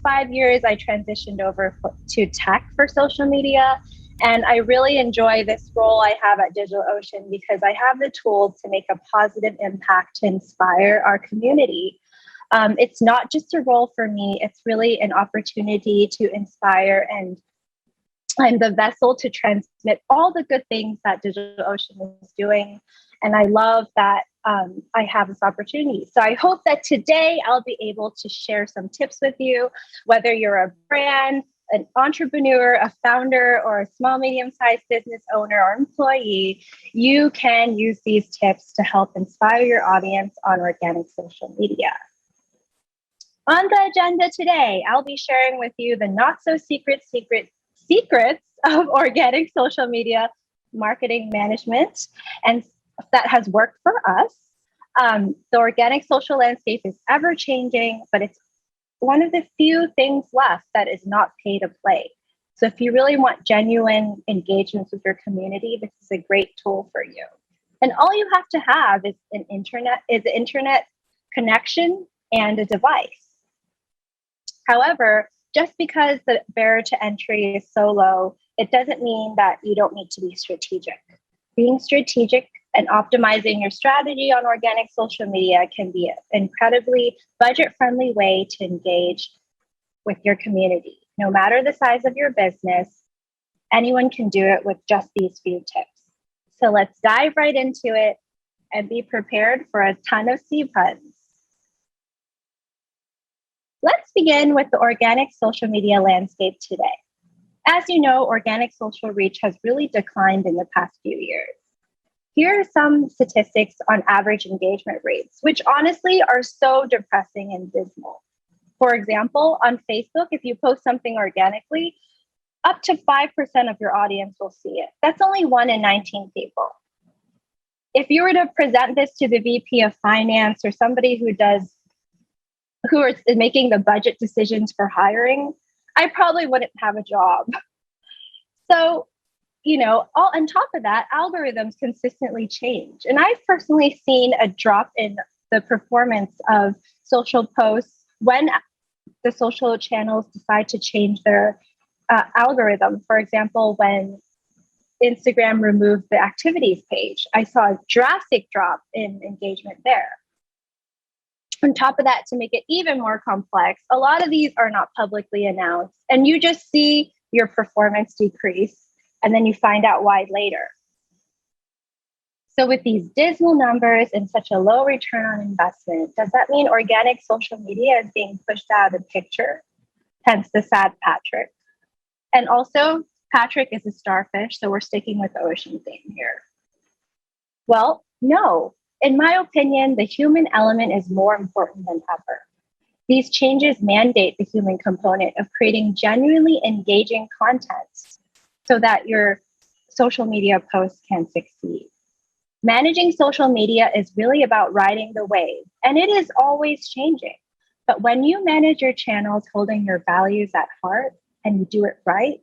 5 years, I transitioned over to tech for social media. And I really enjoy this role I have at DigitalOcean because I have the tools to make a positive impact to inspire our community. It's not just a role for me, it's really an opportunity to inspire, and I'm the vessel to transmit all the good things that DigitalOcean is doing. And I love that I have this opportunity. So I hope that today I'll be able to share some tips with you, whether you're a brand, an entrepreneur, a founder, or a small, medium-sized business owner or employee, you can use these tips to help inspire your audience on organic social media. On the agenda today, I'll be sharing with you the not-so-secrets of organic social media marketing management, and that has worked for us. The organic social landscape is ever-changing, but it's one of the few things left that is not pay to play. So if you really want genuine engagements with your community, this is a great tool for you. And all you have to have is an internet connection and a device. However, just because the barrier to entry is so low, it doesn't mean that you don't need to be strategic. Being strategic and optimizing your strategy on organic social media can be an incredibly budget-friendly way to engage with your community. No matter the size of your business, anyone can do it with just these few tips. So let's dive right into it and be prepared for a ton of C puns. Let's begin with the organic social media landscape today. As you know, organic social reach has really declined in the past few years. Here are some statistics on average engagement rates, which honestly are so depressing and dismal. For example, on Facebook, if you post something organically, up to 5% of your audience will see it. That's only 1 in 19 people. If you were to present this to the VP of Finance or somebody who is making the budget decisions for hiring, I probably wouldn't have a job. So, on top of that, algorithms consistently change. And I've personally seen a drop in the performance of social posts when the social channels decide to change their algorithm. For example, when Instagram removed the activities page, I saw a drastic drop in engagement there. On top of that, to make it even more complex, a lot of these are not publicly announced, and you just see your performance decrease, and then you find out why later. So with these dismal numbers and such a low return on investment, does that mean organic social media is being pushed out of the picture? Hence the sad Patrick. And also, Patrick is a starfish, so we're sticking with the ocean theme here. Well, no. In my opinion, the human element is more important than ever. These changes mandate the human component of creating genuinely engaging content so that your social media posts can succeed. Managing social media is really about riding the wave, and it is always changing. But when you manage your channels holding your values at heart and you do it right,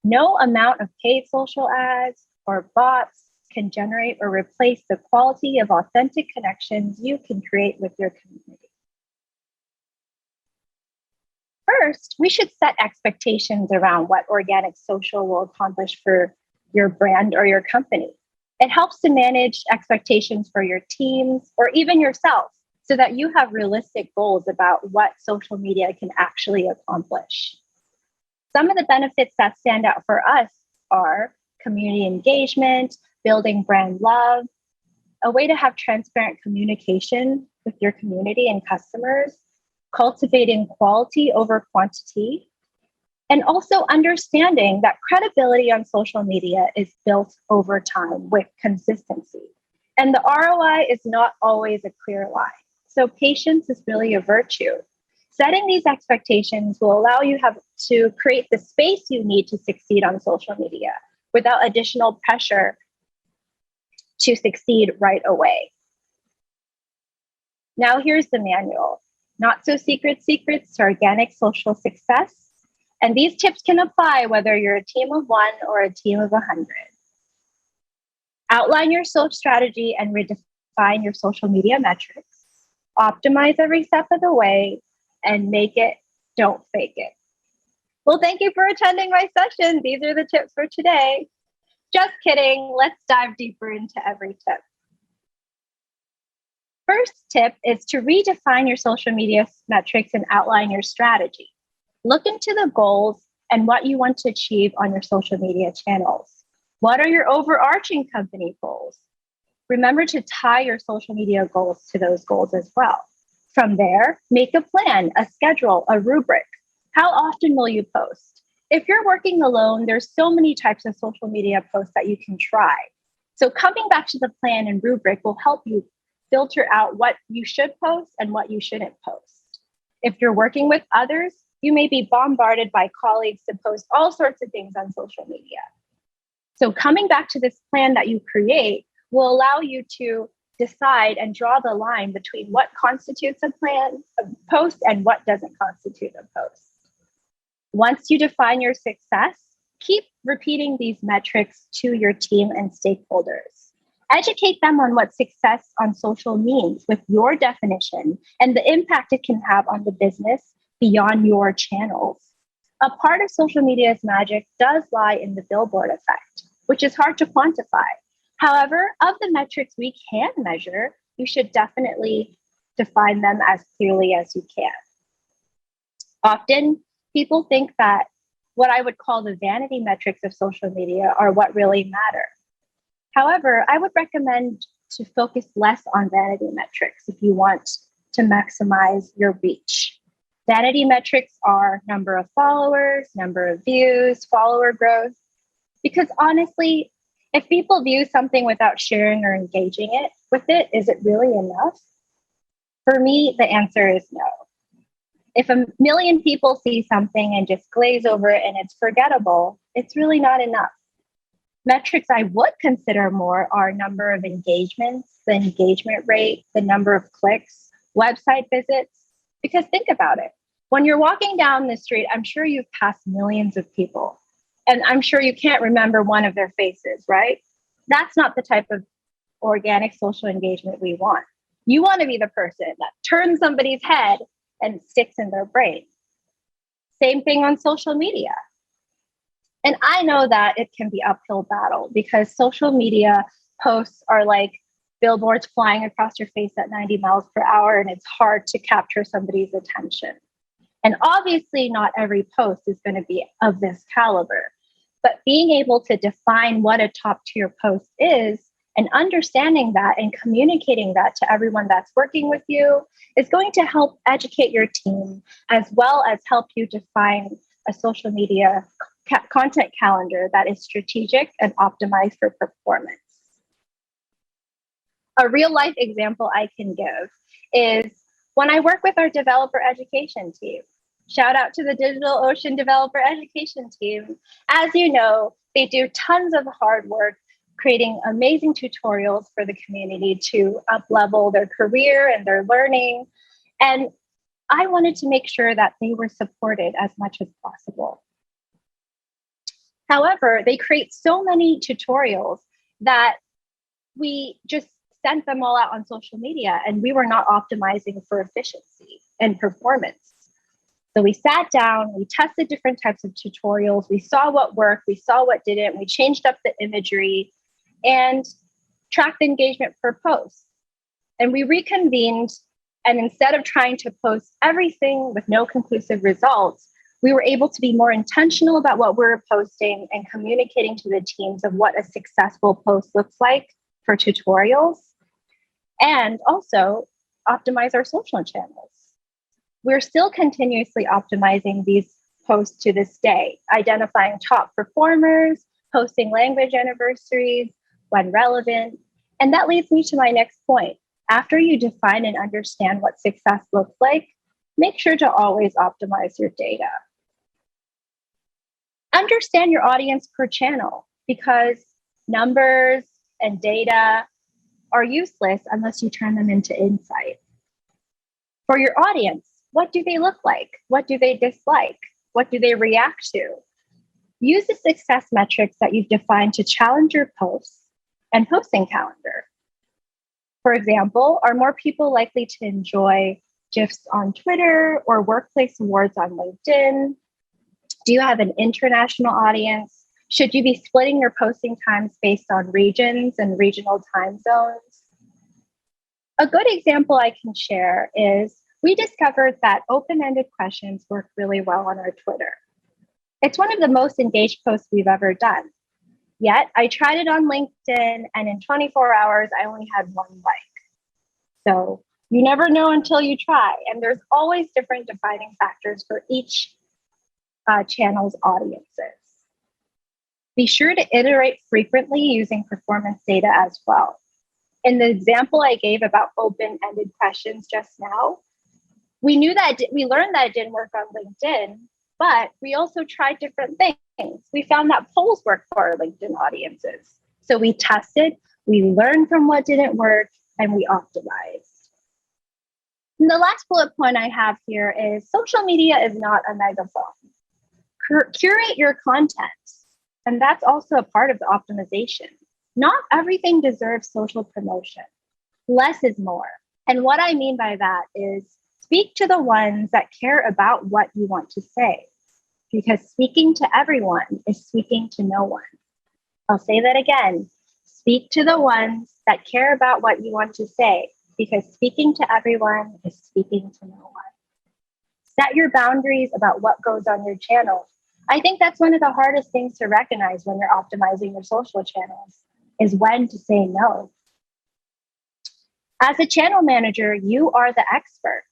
no amount of paid social ads or bots can generate or replace the quality of authentic connections you can create with your community. First, we should set expectations around what organic social will accomplish for your brand or your company. It helps to manage expectations for your teams or even yourself so that you have realistic goals about what social media can actually accomplish. Some of the benefits that stand out for us are community engagement, building brand love, a way to have transparent communication with your community and customers, cultivating quality over quantity, and also understanding that credibility on social media is built over time with consistency. And the ROI is not always a clear line. So patience is really a virtue. Setting these expectations will allow you to create the space you need to succeed on social media without additional pressure to succeed right away. Now here's the manual. Not so secrets to organic social success. And these tips can apply whether you're a team of 1 or a team of 100. Outline your social strategy and redefine your social media metrics. Optimize every step of the way and make it Don't fake it. Well, thank you for attending my session. These are the tips for today. Just kidding. Let's dive deeper into every tip. First tip is to redefine your social media metrics and outline your strategy. Look into the goals and what you want to achieve on your social media channels. What are your overarching company goals? Remember to tie your social media goals to those goals as well. From there, make a plan, a schedule, a rubric. How often will you post? If you're working alone, there's so many types of social media posts that you can try. So coming back to the plan and rubric will help you filter out what you should post and what you shouldn't post. If you're working with others, you may be bombarded by colleagues to post all sorts of things on social media. So coming back to this plan that you create will allow you to decide and draw the line between what constitutes a post and what doesn't constitute a post. Once you define your success, keep repeating these metrics to your team and stakeholders. Educate them on what success on social means with your definition and the impact it can have on the business beyond your channels. A part of social media's magic does lie in the billboard effect, which is hard to quantify. However, of the metrics we can measure, you should definitely define them as clearly as you can. Often, people think that what I would call the vanity metrics of social media are what really matter. However, I would recommend to focus less on vanity metrics if you want to maximize your reach. Vanity metrics are number of followers, number of views, follower growth, because honestly, if people view something without sharing or engaging with it, is it really enough? For me, the answer is no. If a million people see something and just glaze over it and it's forgettable, it's really not enough. Metrics I would consider more are number of engagements, the engagement rate, the number of clicks, website visits. Because think about it. When you're walking down the street, I'm sure you've passed millions of people. And I'm sure you can't remember one of their faces, right? That's not the type of organic social engagement we want. You want to be the person that turns somebody's head and sticks in their brain. Same thing on social media. And I know that it can be uphill battle because social media posts are like billboards flying across your face at 90 miles per hour, and it's hard to capture somebody's attention. And obviously not every post is going to be of this caliber, but being able to define what a top tier post is and understanding that and communicating that to everyone that's working with you is going to help educate your team as well as help you define a social media content calendar that is strategic and optimized for performance. A real life example I can give is when I work with our developer education team. Shout out to the DigitalOcean Developer Education team. As you know, they do tons of hard work creating amazing tutorials for the community to up-level their career and their learning. And I wanted to make sure that they were supported as much as possible. However, they create so many tutorials that we just sent them all out on social media and we were not optimizing for efficiency and performance. So we sat down, we tested different types of tutorials, we saw what worked, we saw what didn't, we changed up the imagery and tracked engagement per post. And we reconvened, and instead of trying to post everything with no conclusive results, we were able to be more intentional about what we're posting and communicating to the teams of what a successful post looks like for tutorials, and also optimize our social channels. We're still continuously optimizing these posts to this day, identifying top performers, posting language anniversaries when relevant. And that leads me to my next point. After you define and understand what success looks like, make sure to always optimize your data. Understand your audience per channel because numbers and data are useless unless you turn them into insight. For your audience, what do they look like? What do they dislike? What do they react to? Use the success metrics that you've defined to challenge your posts and posting calendar. For example, are more people likely to enjoy GIFs on Twitter or workplace awards on LinkedIn? Do you have an international audience? Should you be splitting your posting times based on regions and regional time zones? A good example I can share is we discovered that open-ended questions work really well on our Twitter. It's one of the most engaged posts we've ever done. Yet I tried it on LinkedIn, and in 24 hours, I only had 1 like. So you never know until you try. And there's always different defining factors for each channel's audiences. Be sure to iterate frequently using performance data as well. In the example I gave about open-ended questions just now, we learned that it didn't work on LinkedIn, but we also tried different things. We found that polls work for our LinkedIn audiences. So we tested, we learned from what didn't work, and we optimized. And the last bullet point I have here is social media is not a megaphone. Curate your content, and that's also a part of the optimization. Not everything deserves social promotion. Less is more. And what I mean by that is speak to the ones that care about what you want to say, because speaking to everyone is speaking to no one. I'll say that again. Speak to the ones that care about what you want to say, because speaking to everyone is speaking to no one. Set your boundaries about what goes on your channel. I think that's one of the hardest things to recognize when you're optimizing your social channels, is when to say no. As a channel manager, you are the expert,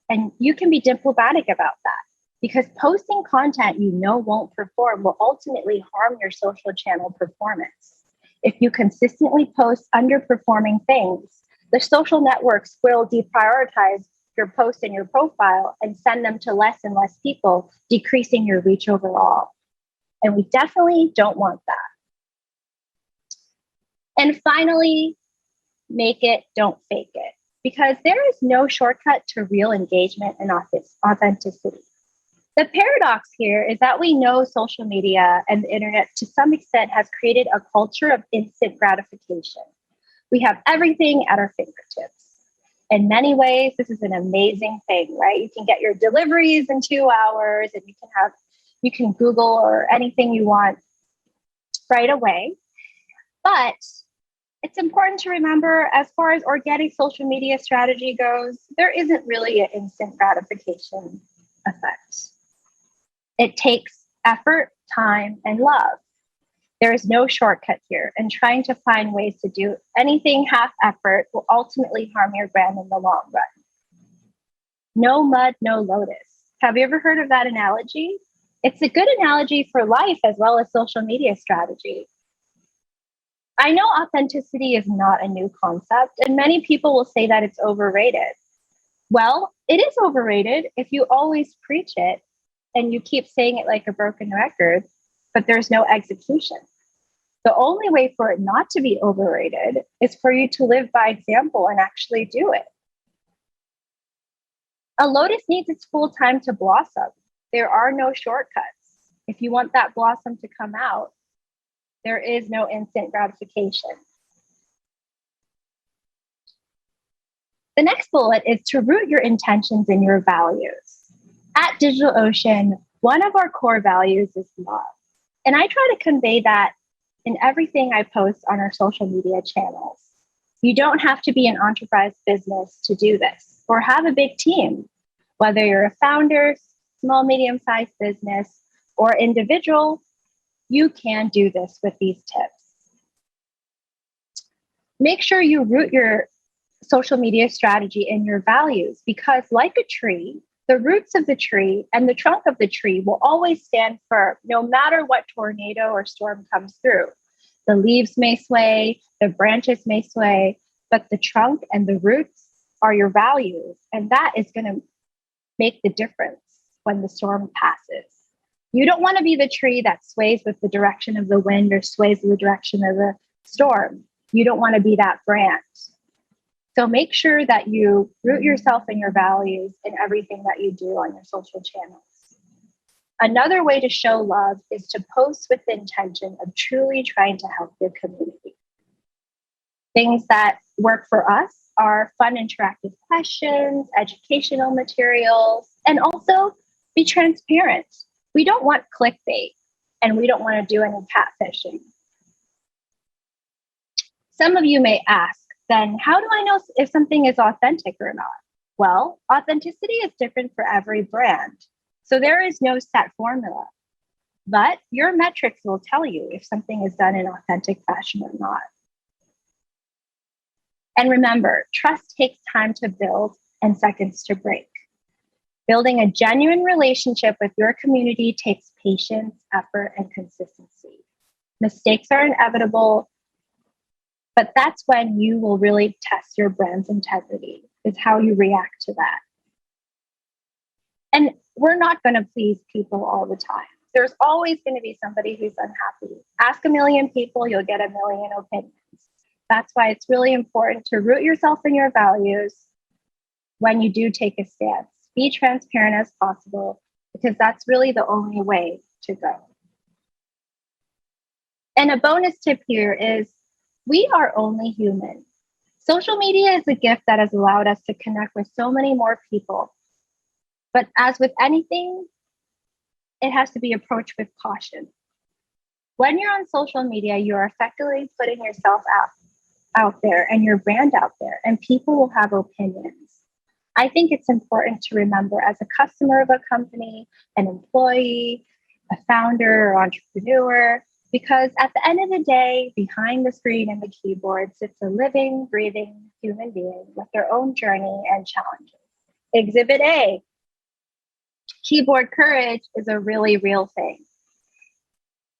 and you can be diplomatic about that, because posting content you know won't perform will ultimately harm your social channel performance. If you consistently post underperforming things, the social networks will deprioritize your posts in your profile and send them to less and less people, decreasing your reach overall. And we definitely don't want that. And finally, make it, don't fake it, because there is no shortcut to real engagement and authenticity. The paradox here is that we know social media and the internet to some extent has created a culture of instant gratification. We have everything at our fingertips. In many ways, this is an amazing thing, right? You can get your deliveries in 2 hours, and you can Google or anything you want right away. But it's important to remember, as far as organic social media strategy goes, there isn't really an instant gratification effect. It takes effort, time, and love. There is no shortcut here, and trying to find ways to do anything half effort will ultimately harm your brand in the long run. No mud, no lotus. Have you ever heard of that analogy? It's a good analogy for life as well as social media strategy. I know authenticity is not a new concept, and many people will say that it's overrated. Well, it is overrated if you always preach it and you keep saying it like a broken record, but there's no execution. The only way for it not to be overrated is for you to live by example and actually do it. A lotus needs its full time to blossom. There are no shortcuts. If you want that blossom to come out, there is no instant gratification. The next bullet is to root your intentions in your values. At DigitalOcean, one of our core values is love. And I try to convey that in everything I post on our social media channels. You don't have to be an enterprise business to do this or have a big team. Whether you're a founder, small, medium-sized business, or individual, you can do this with these tips. Make sure you root your social media strategy in your values, because like a tree, the roots of the tree and the trunk of the tree will always stand firm, no matter what tornado or storm comes through. The leaves may sway, the branches may sway, but the trunk and the roots are your values, and that is going to make the difference when the storm passes. You don't want to be the tree that sways with the direction of the wind or sways with the direction of the storm. You don't want to be that branch. So make sure that you root yourself in your values in everything that you do on your social channels. Another way to show love is to post with the intention of truly trying to help your community. Things that work for us are fun interactive questions, educational materials, and also be transparent. We don't want clickbait, and we don't want to do any catfishing. Some of you may ask, then how do I know if something is authentic or not? Well, authenticity is different for every brand. So there is no set formula, but your metrics will tell you if something is done in authentic fashion or not. And remember, trust takes time to build and seconds to break. Building a genuine relationship with your community takes patience, effort, and consistency. Mistakes are inevitable, but that's when you will really test your brand's integrity, is how you react to that. And we're not going to please people all the time. There's always going to be somebody who's unhappy. Ask a million people, you'll get a million opinions. That's why it's really important to root yourself in your values when you do take a stance. Be transparent as possible, because that's really the only way to go. And a bonus tip here is we are only human. Social media is a gift that has allowed us to connect with so many more people. But as with anything, it has to be approached with caution. When you're on social media, you're effectively putting yourself out there and your brand out there, and people will have opinions. I think it's important to remember, as a customer of a company, an employee, a founder or entrepreneur, because at the end of the day, behind the screen and the keyboard sits a living, breathing human being with their own journey and challenges. Exhibit A, keyboard courage is a really real thing.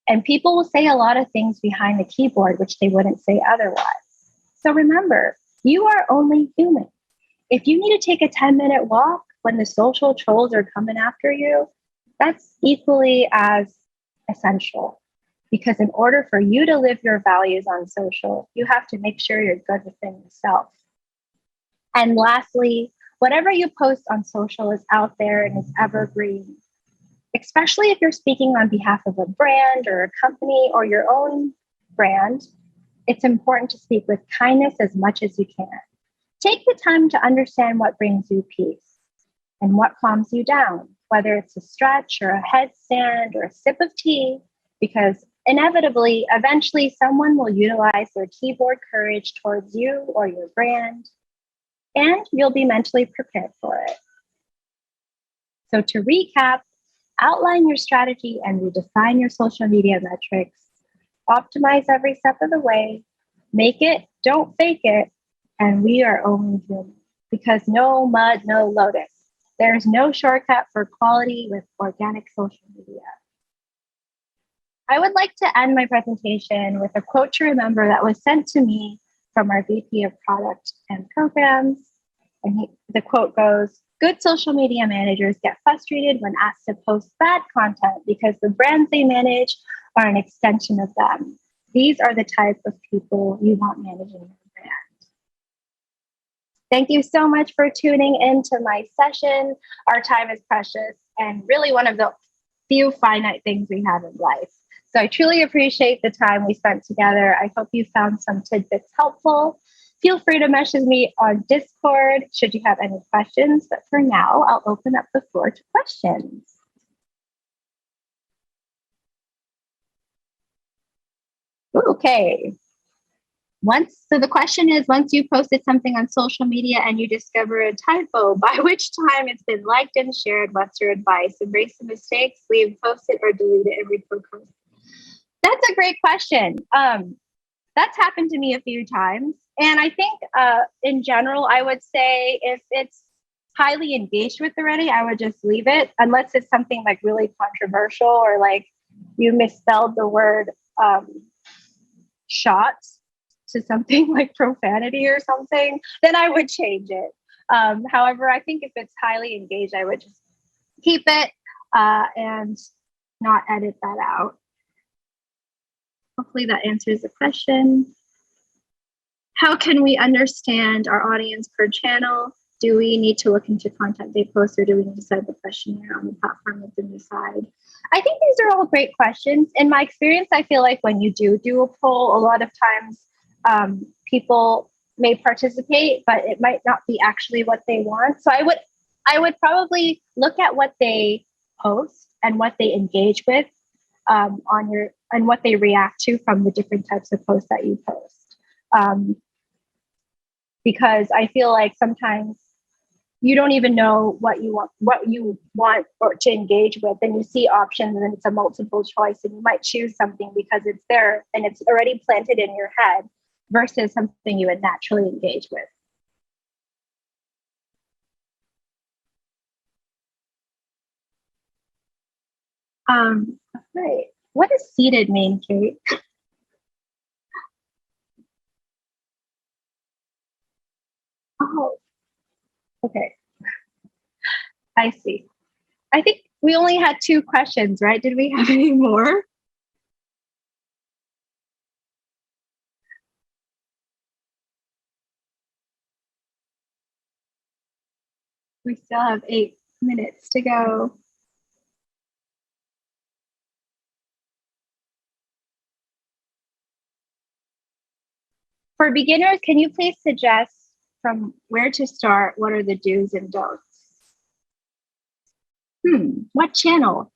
And people will say a lot of things behind the keyboard, which they wouldn't say otherwise. So remember, you are only human. If you need to take a 10-minute walk when the social trolls are coming after you, that's equally as essential. Because in order for you to live your values on social, you have to make sure you're good within yourself. And lastly, whatever you post on social is out there and is evergreen. Especially if you're speaking on behalf of a brand or a company or your own brand, it's important to speak with kindness as much as you can. Take the time to understand what brings you peace and what calms you down, whether it's a stretch or a headstand or a sip of tea, because inevitably, eventually, someone will utilize their keyboard courage towards you or your brand, and you'll be mentally prepared for it. So to recap, outline your strategy and redefine your social media metrics. Optimize every step of the way. Make it, don't fake it. And we are only human, because no mud, no lotus. There's no shortcut for quality with organic social media. I would like to end my presentation with a quote to remember that was sent to me from our VP of Product and Programs. And the quote goes, "Good social media managers get frustrated when asked to post bad content because the brands they manage are an extension of them. These are the type of people you want managing your brand." Thank you so much for tuning into my session. Our time is precious and really one of the few finite things we have in life. So I truly appreciate the time we spent together. I hope you found some tidbits helpful. Feel free to message me on Discord should you have any questions. But for now, I'll open up the floor to questions. Okay. So the question is, once you posted something on social media and you discover a typo, by which time it's been liked and shared, what's your advice? Embrace the mistakes, leave, post it, or delete it and repost? That's a great question. That's happened to me a few times. And I think in general, I would say if it's highly engaged with already, I would just leave it, unless it's something like really controversial or like you misspelled the word shots to something like profanity or something, then I would change it. However, I think if it's highly engaged, I would just keep it and not edit that out. Hopefully that answers the question. How can we understand our audience per channel? Do we need to look into content they post, or do we need to set the questionnaire on the platform that's in the side? I think these are all great questions. In my experience, I feel like when you do a poll, a lot of times people may participate, but it might not be actually what they want. So I would probably look at what they post and what they engage with on your and what they react to from the different types of posts that you post. Um, because I feel like sometimes you don't even know what you want or to engage with, and you see options and it's a multiple choice, and you might choose something because it's there and it's already planted in your head versus something you would naturally engage with. Right. What does seated mean, Kate? Oh, okay. I see. I think we only had two questions, right? Did we have any more? We still have 8 minutes to go. For beginners, can you please suggest from where to start? What are the do's and don'ts? What channel?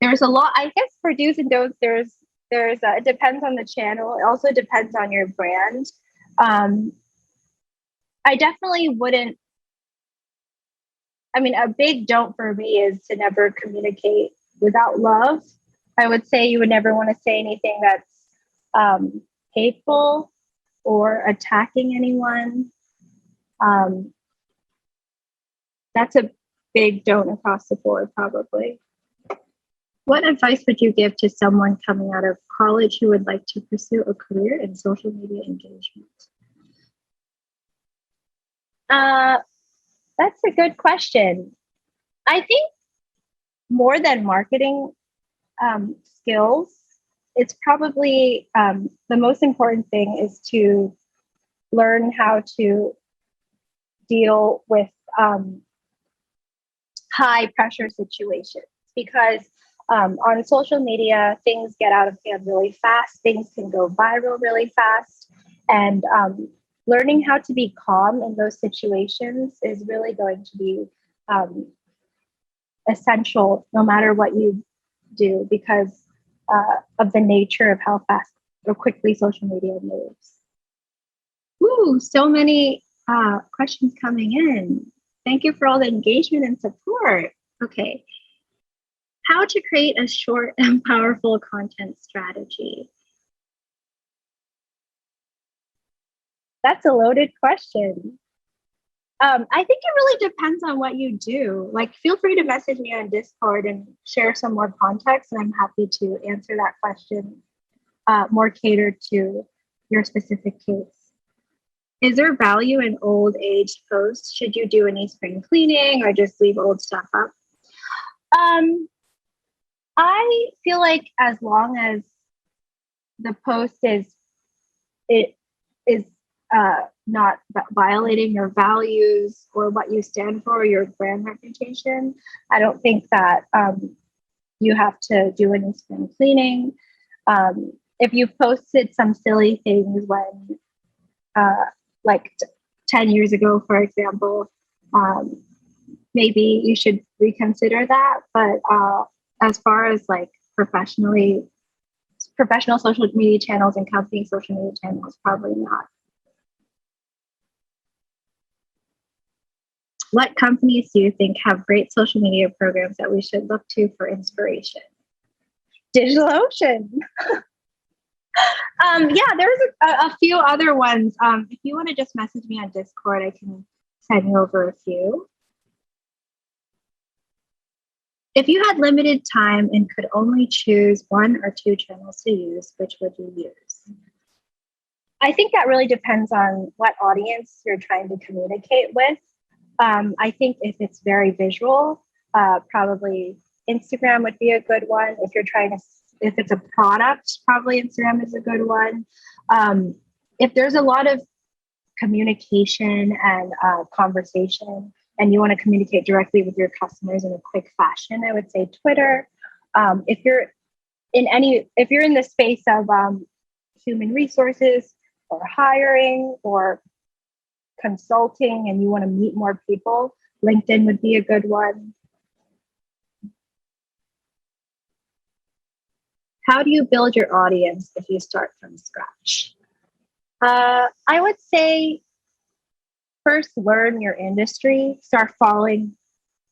There's a lot. I guess for do's and don'ts, it depends on the channel. It also depends on your brand. Um, I definitely wouldn't. I mean, a big don't for me is to never communicate without love. I would say you would never want to say anything that's hateful or attacking anyone. Um, that's a big don't across the board, probably. What advice would you give to someone coming out of college who would like to pursue a career in social media engagement? Uh, that's a good question. I think more than marketing skills, it's probably the most important thing is to learn how to deal with high pressure situations because on social media, things get out of hand really fast. Things can go viral really fast. And learning how to be calm in those situations is really going to be um, essential no matter what you do because of the nature of how fast or quickly social media moves. Ooh, so many questions coming in. Thank you for all the engagement and support. Okay. How to create a short and powerful content strategy? That's a loaded question. I think it really depends on what you do. Like, feel free to message me on Discord and share some more context, and I'm happy to answer that question more catered to your specific case. Is there value in old age posts? Should you do any spring cleaning or just leave old stuff up? Um, I feel like as long as the post it is not violating your values or what you stand for, your brand reputation, I don't think that you have to do any spring cleaning. If you posted some silly things when, like 10 years ago, for example, maybe you should reconsider that. But as far as like professional social media channels and company social media channels, probably not. What companies do you think have great social media programs that we should look to for inspiration? DigitalOcean. Yeah, there's a few other ones. If you want to just message me on Discord, I can send you over a few. If you had limited time and could only choose one or two channels to use, which would you use? I think that really depends on what audience you're trying to communicate with. I think if it's very visual, probably Instagram would be a good one. If it's a product, probably Instagram is a good one. If there's a lot of communication and conversation, and you want to communicate directly with your customers in a quick fashion, I would say Twitter. If you're in the space of human resources or hiring or consulting and you want to meet more people, LinkedIn would be a good one. How do you build your audience if you start from scratch? I would say first learn your industry, start following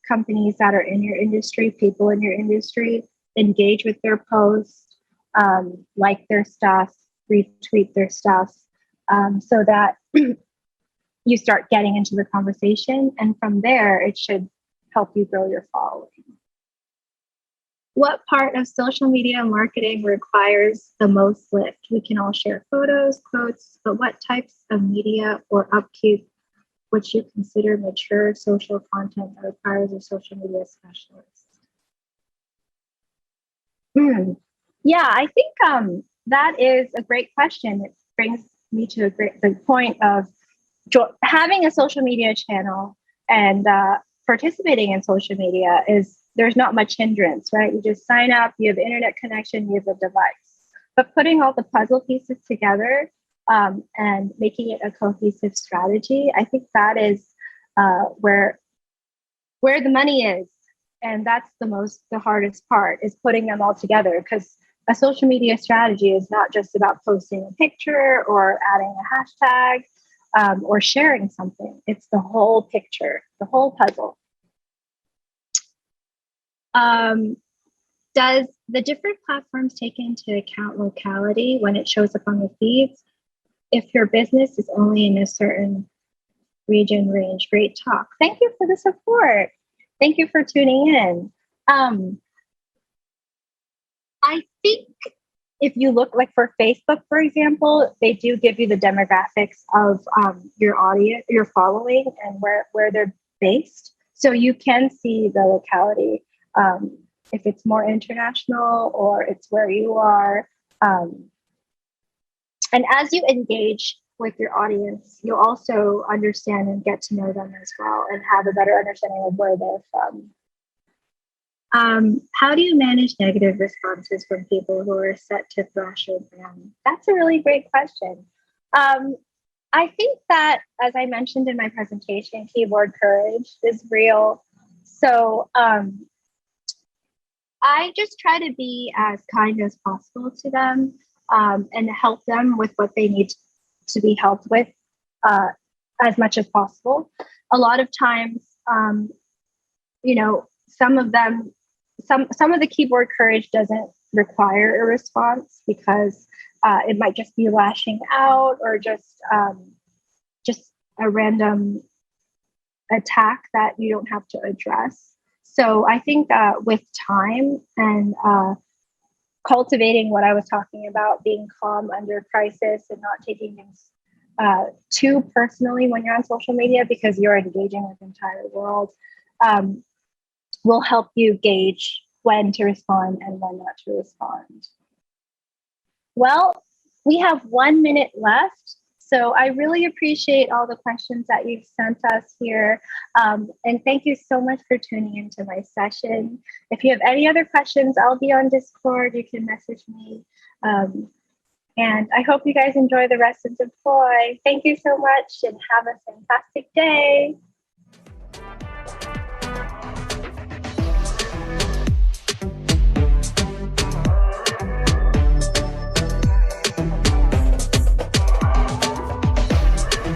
companies that are in your industry, people in your industry, engage with their posts, like their stuff, retweet their stuff, so that you start getting into the conversation. And from there, it should help you grow your following. What part of social media marketing requires the most lift? We can all share photos, quotes, but what types of media or upkeep would you consider mature social content that requires a social media specialist? Yeah, I think that is a great question. It brings me to the point of having a social media channel and participating in social media there's not much hindrance, right? You just sign up, you have internet connection, you have a device. But putting all the puzzle pieces together and making it a cohesive strategy, I think that is where the money is. And that's the hardest part, is putting them all together, because a social media strategy is not just about posting a picture or adding a hashtag or sharing something. It's the whole picture, the whole puzzle. Does the different platforms take into account locality when it shows up on the feeds? If your business is only in a certain region range, great talk. Thank you for the support. Thank you for tuning in. I think if you look, like for Facebook, for example, they do give you the demographics of your audience, your following, and where they're based. So you can see the locality, if it's more international or it's where you are. And as you engage with your audience, you'll also understand and get to know them as well and have a better understanding of where they're from. How do you manage negative responses from people who are set to thrash your brand? That's a really great question. I think that, as I mentioned in my presentation, keyboard courage is real. So I just try to be as kind as possible to them and help them with what they need to be helped with as much as possible. A lot of times, some of the keyboard courage doesn't require a response because it might just be lashing out or just a random attack that you don't have to address. So I think with time and cultivating what I was talking about, being calm under crisis and not taking things too personally when you're on social media, because you're engaging with the entire world, will help you gauge when to respond and when not to respond. Well, we have 1 minute left. So I really appreciate all the questions that you've sent us here. And thank you so much for tuning into my session. If you have any other questions, I'll be on Discord. You can message me. And I hope you guys enjoy the rest of Deploy. Thank you so much and have a fantastic day.